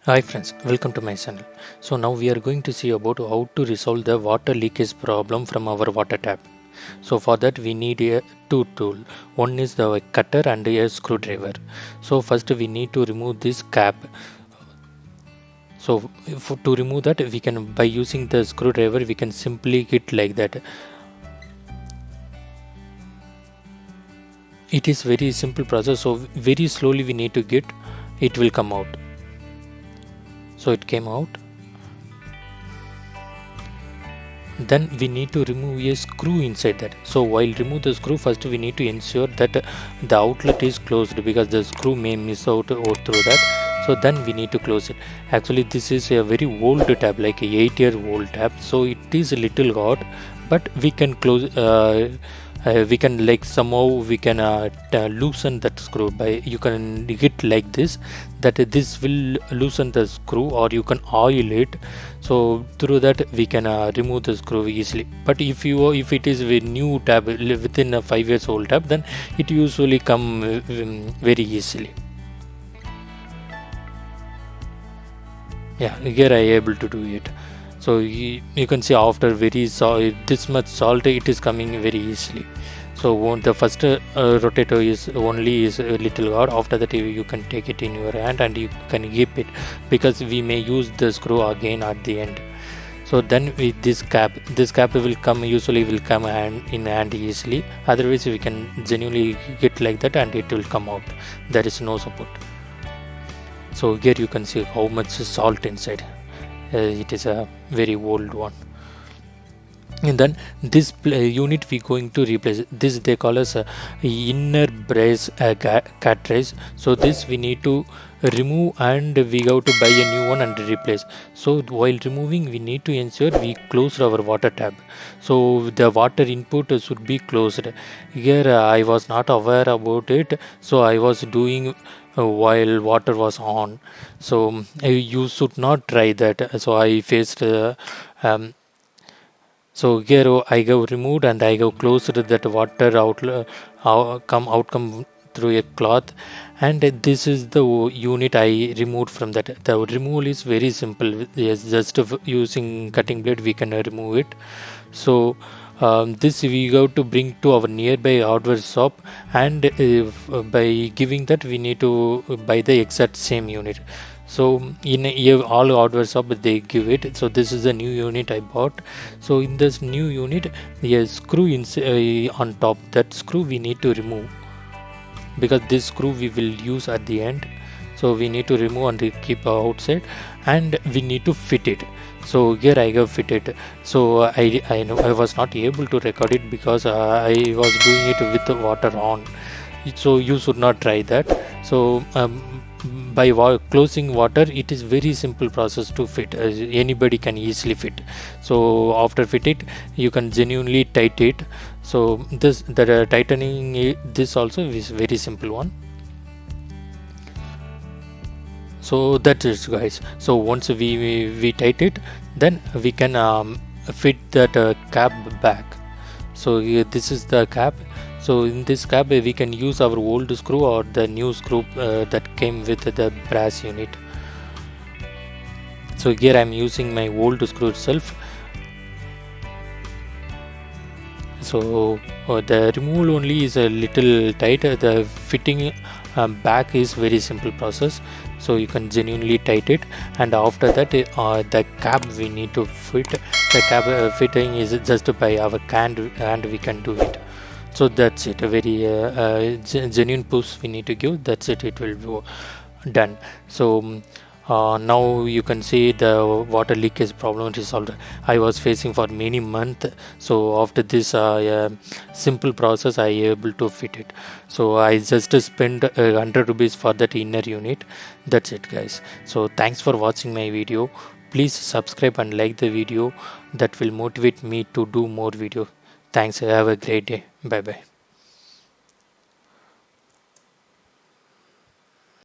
Hi friends, welcome to my channel. So now we are going to see about how to resolve the water leakage problem from our water tap. So for that we need two tools. One is the cutter and a screwdriver. So first we need to remove this cap. So to remove that, we can, by using the screwdriver, we can simply hit like that. It is very simple process, so very slowly we need to get, it will come out. So it came out. Then we need to remove a screw inside that. So while remove the screw, first we need to ensure that the outlet is closed, because the screw may miss out or through that. So then we need to close it. Actually this is a very old tap, like a 8-year-old tap, so it is a little hot, but we can close, we can, like, somehow we can loosen that screw by, you can hit like this, that this will loosen the screw, or you can oil it. So through that we can remove the screw easily. But if it is a new tab within a 5 years old tab, then it usually come very easily. Yeah, here I able to do it. So you can see after this much salt, it is coming very easily. So the first rotator is a little hard. After that you can take it in your hand and you can grip it, because we may use the screw again at the end. So then with this cap will come in hand easily. Otherwise we can genuinely get like that and it will come out. There is no support. So here you can see how much salt inside. It is a very old one. And then this unit we going to replace. This they call as a inner brace cartridge. So this we need to remove and we have to buy a new one and replace. So while removing, we need to ensure we close our water tap. So the water input should be closed. Here I was not aware about it, so I was doing while water was on. So you should not try that. So I faced so here I have removed and I have closed that water outcome through a cloth, and this is the unit I removed from that. The removal is very simple. Yes, just using cutting blade we can remove it. So this we have to bring to our nearby hardware shop, and by giving that we need to buy the exact same unit. So in all hardware shop they give it. So this is a new unit I bought. So in this new unit, a screw on top, that screw we need to remove, because this screw we will use at the end. So we need to remove and keep outside, and we need to fit it. So here I have fitted. So I know I was not able to record it because I was doing it with the water on. So you should not try that. So by closing water, it is very simple process to fit. Anybody can easily fit. So after fit it, you can genuinely tighten it. So the tightening this also is very simple one. So that is, guys. So once we tighten it, then we can fit that cap back. So this is the cap. So in this cap we can use our old screw or the new screw that came with the brass unit. So here I am using my old screw itself. So the removal only is a little tight. The fitting back is very simple process. So you can genuinely tighten it, and after that the cap we need to fit. The cap fitting is just by our hand and we can do it. So that's it. A very genuine push we need to give. That's it. It will be done. So now you can see the water leakage problem resolved. I was facing for many months. So after this simple process, I able to fit it. So I just spent 100 rupees for that inner unit. That's it, guys. So thanks for watching my video. Please subscribe and like the video. That will motivate me to do more video. Thanks. Have a great day. Bye bye.